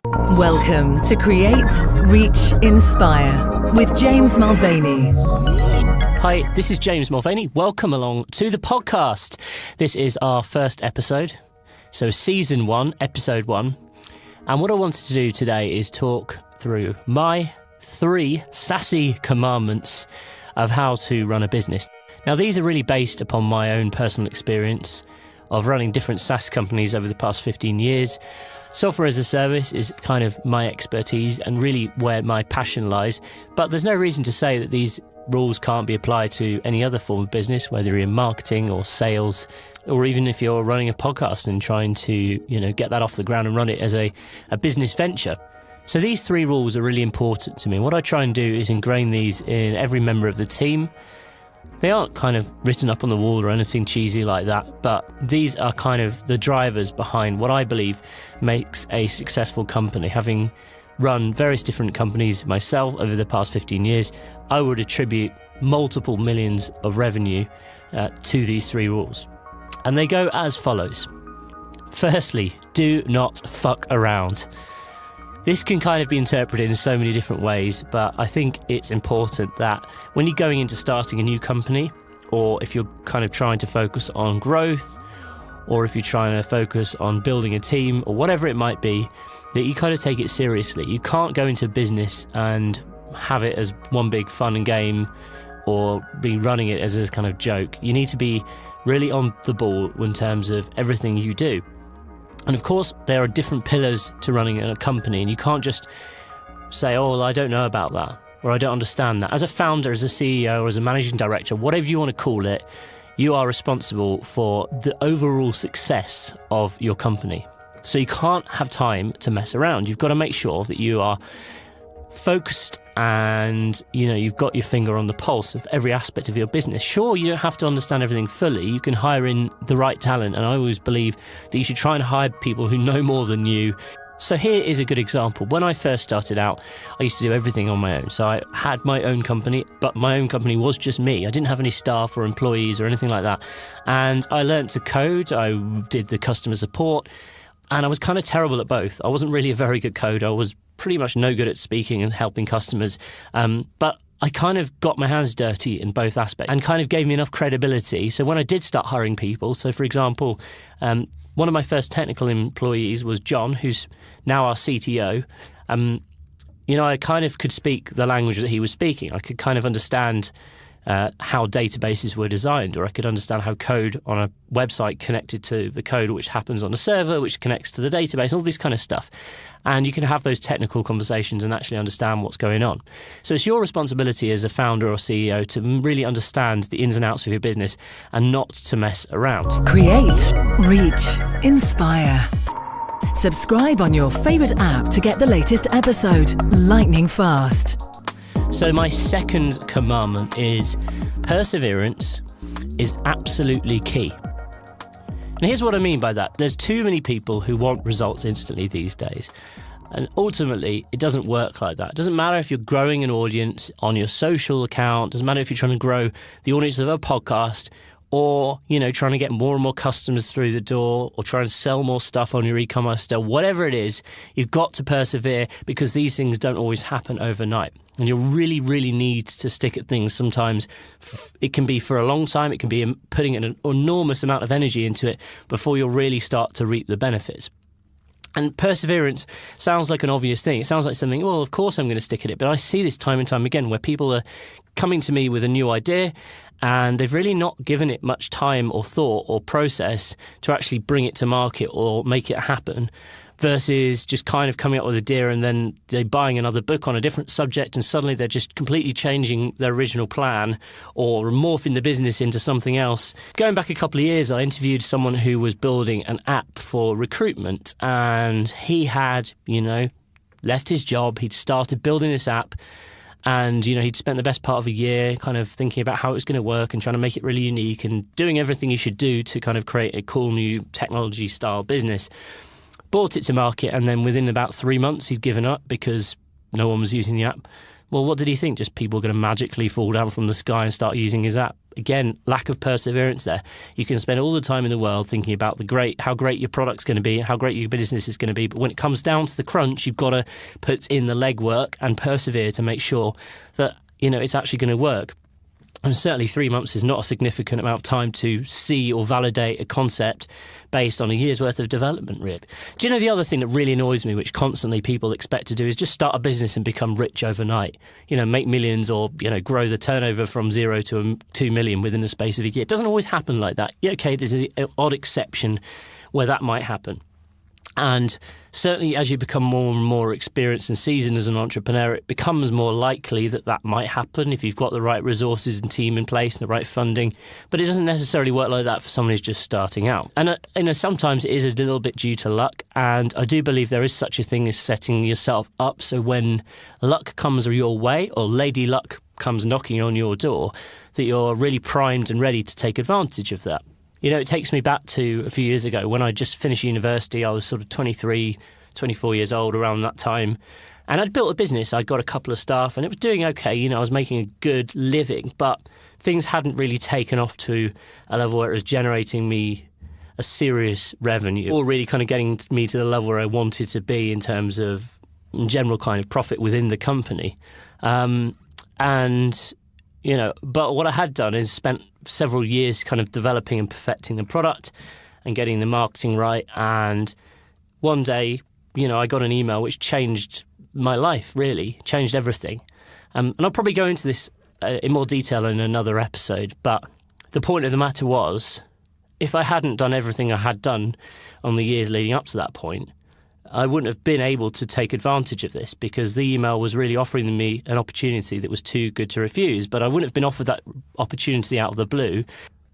Welcome to Create, Reach, Inspire with James Mulvaney. Hi, this is James Mulvaney. Welcome along to the podcast. This is our first episode, so Season 1, Episode 1. And what I wanted to do today is talk through my 3 SaaSy commandments of how to run a business. Now, these are really based upon my own personal experience of running different SaaS companies over the past 15 years. Software as a service is kind of my expertise and really where my passion lies. But there's no reason to say that these rules can't be applied to any other form of business, whether you're in marketing or sales, or even if you're running a podcast and trying to, get that off the ground and run it as a business venture. So these 3 rules are really important to me. What I try and do is ingrain these in every member of the team. They aren't kind of written up on the wall or anything cheesy like that, but these are kind of the drivers behind what I believe makes a successful company. Having run various different companies myself over the past 15 years, I would attribute multiple millions of revenue to these 3 rules. And they go as follows. Firstly, do not fuck around. This can kind of be interpreted in so many different ways, but I think it's important that when you're going into starting a new company, or if you're kind of trying to focus on growth, or if you're trying to focus on building a team, or whatever it might be, that you kind of take it seriously. You can't go into business and have it as one big fun and game, or be running it as a kind of joke. You need to be really on the ball in terms of everything you do. And of course, there are different pillars to running a company, and you can't just say, oh, well, I don't know about that, or I don't understand that. As a founder, as a CEO, or as a managing director, whatever you want to call it, you are responsible for the overall success of your company. So you can't have time to mess around. You've got to make sure that you are focused and, you've got your finger on the pulse of every aspect of your business. Sure, you don't have to understand everything fully. You can hire in the right talent, and I always believe that you should try and hire people who know more than you. So here is a good example. When I first started out, I used to do everything on my own. So I had my own company, but my own company was just me. I didn't have any staff or employees or anything like that. And I learned to code. I did the customer support, and I was kind of terrible at both. I wasn't really a very good coder. I was pretty much no good at speaking and helping customers. But I kind of got my hands dirty in both aspects and kind of gave me enough credibility. So when I did start hiring people, so for example, one of my first technical employees was John, who's now our CTO. I kind of could speak the language that he was speaking. I could kind of understand how databases were designed, or I could understand how code on a website connected to the code which happens on a server, which connects to the database, all this kind of stuff. And you can have those technical conversations and actually understand what's going on. So it's your responsibility as a founder or CEO to really understand the ins and outs of your business and not to mess around. Create, Reach, Inspire. Subscribe on your favourite app to get the latest episode, lightning fast. So my second commandment is perseverance is absolutely key. And here's what I mean by that. There's too many people who want results instantly these days. And ultimately, it doesn't work like that. It doesn't matter if you're growing an audience on your social account. It doesn't matter if you're trying to grow the audience of a podcast, or, trying to get more and more customers through the door, or trying to sell more stuff on your e-commerce store. Whatever it is, you've got to persevere, because these things don't always happen overnight. And you really, really need to stick at things. Sometimes it can be for a long time. It can be putting an enormous amount of energy into it before you'll really start to reap the benefits. And perseverance sounds like an obvious thing. It sounds like something, well, of course I'm going to stick at it. But I see this time and time again where people are coming to me with a new idea, and they've really not given it much time or thought or process to actually bring it to market or make it happen, versus just kind of coming up with an idea and then they're buying another book on a different subject, and suddenly they're just completely changing their original plan or morphing the business into something else. Going back a couple of years, I interviewed someone who was building an app for recruitment, and he had, left his job. He'd started building this app, and, he'd spent the best part of a year kind of thinking about how it was going to work and trying to make it really unique and doing everything he should do to kind of create a cool new technology style business. Brought it to market, and then within about 3 months he'd given up because no one was using the app. Well, what did he think? Just people were going to magically fall down from the sky and start using his app again, lack of perseverance there. You can spend all the time in the world thinking about how great your product's going to be, how great your business is going to be. But when it comes down to the crunch, you've got to put in the legwork and persevere to make sure that, it's actually going to work. And certainly 3 months is not a significant amount of time to see or validate a concept based on a year's worth of development, really. Do you know the other thing that really annoys me, which constantly people expect to do, is just start a business and become rich overnight? Make millions or, grow the turnover from 0 to 2 million within the space of a year. It doesn't always happen like that. Yeah, okay, there's an odd exception where that might happen. And certainly as you become more and more experienced and seasoned as an entrepreneur, it becomes more likely that might happen if you've got the right resources and team in place and the right funding. But it doesn't necessarily work like that for someone who's just starting out. And sometimes it is a little bit due to luck. And I do believe there is such a thing as setting yourself up so when luck comes your way or Lady Luck comes knocking on your door, that you're really primed and ready to take advantage of that. It takes me back to a few years ago when I just finished university. I was sort of 23, 24 years old around that time. And I'd built a business. I'd got a couple of staff and it was doing okay. I was making a good living, but things hadn't really taken off to a level where it was generating me a serious revenue or really kind of getting me to the level where I wanted to be in terms of general kind of profit within the company. But what I had done is spent several years kind of developing and perfecting the product and getting the marketing right. And one day, I got an email which changed my life, really, changed everything. And I'll probably go into this in more detail in another episode. But the point of the matter was, if I hadn't done everything I had done on the years leading up to that point, I wouldn't have been able to take advantage of this because the email was really offering me an opportunity that was too good to refuse. But I wouldn't have been offered that opportunity out of the blue.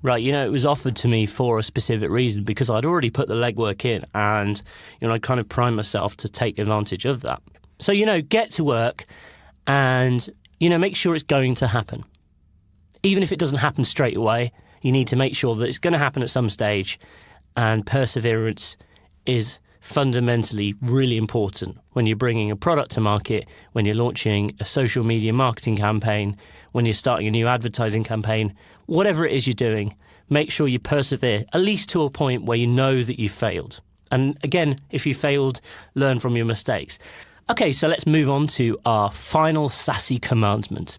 Right, it was offered to me for a specific reason because I'd already put the legwork in and, I'd kind of primed myself to take advantage of that. So, get to work and, make sure it's going to happen. Even if it doesn't happen straight away, you need to make sure that it's going to happen at some stage, and perseverance is fundamentally really important when you're bringing a product to market, when you're launching a social media marketing campaign, when you're starting a new advertising campaign, whatever it is you're doing, make sure you persevere, at least to a point where you know that you failed. And again, if you failed, learn from your mistakes. Okay, so let's move on to our final SaaSy commandment.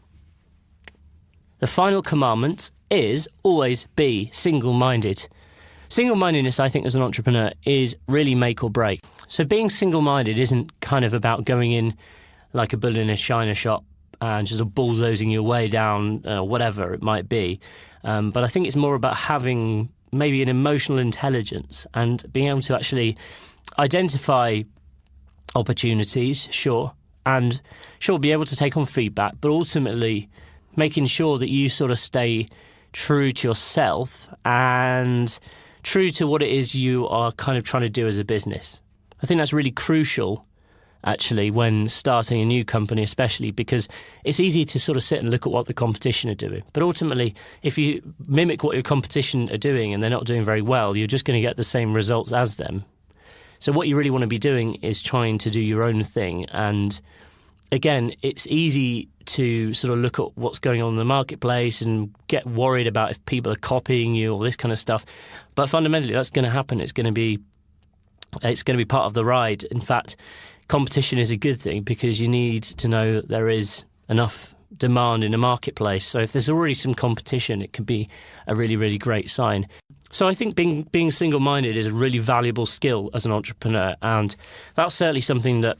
The final commandment is always be single-minded. Single-mindedness, I think, as an entrepreneur is really make or break. So being single-minded isn't kind of about going in like a bull in a china shop and just bulldozing your way down, whatever it might be. But I think it's more about having maybe an emotional intelligence and being able to actually identify opportunities, and be able to take on feedback, but ultimately making sure that you sort of stay true to yourself and true to what it is you are kind of trying to do as a business. I think that's really crucial, actually, when starting a new company, especially because it's easy to sort of sit and look at what the competition are doing. But ultimately, if you mimic what your competition are doing and they're not doing very well, you're just going to get the same results as them. So what you really want to be doing is trying to do your own thing. And again, it's easy to sort of look at what's going on in the marketplace and get worried about if people are copying you or this kind of stuff. But fundamentally, that's going to happen. It's going to be part of the ride. In fact, competition is a good thing because you need to know that there is enough demand in the marketplace. So if there's already some competition, it can be a really, really great sign. So I think being single-minded is a really valuable skill as an entrepreneur. And that's certainly something that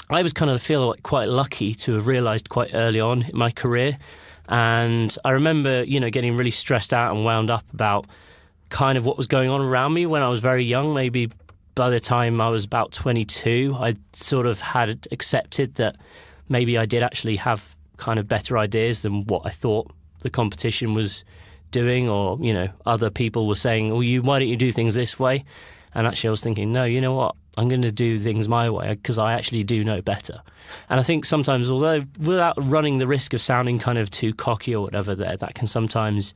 I was kind of feel like quite lucky to have realised quite early on in my career. And I remember, getting really stressed out and wound up about kind of what was going on around me when I was very young. Maybe by the time I was about 22, I sort of had accepted that maybe I did actually have kind of better ideas than what I thought the competition was doing, or, other people were saying, why don't you do things this way? And actually I was thinking, no, you know what? I'm going to do things my way because I actually do know better. And I think sometimes, although without running the risk of sounding kind of too cocky or whatever that can sometimes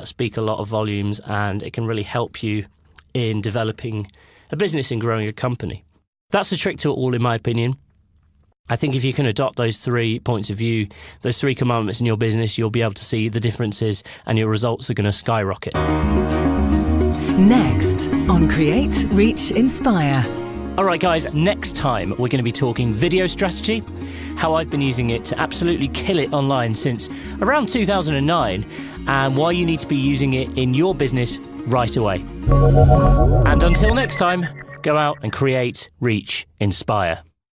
speak a lot of volumes, and it can really help you in developing a business and growing a company. That's the trick to it all, in my opinion. I think if you can adopt those 3 points of view, those 3 commandments in your business, you'll be able to see the differences and your results are going to skyrocket. Next on Create, Reach, Inspire. All right, guys, next time we're going to be talking video strategy, how I've been using it to absolutely kill it online since around 2009, and why you need to be using it in your business right away. And until next time, go out and create, reach, inspire.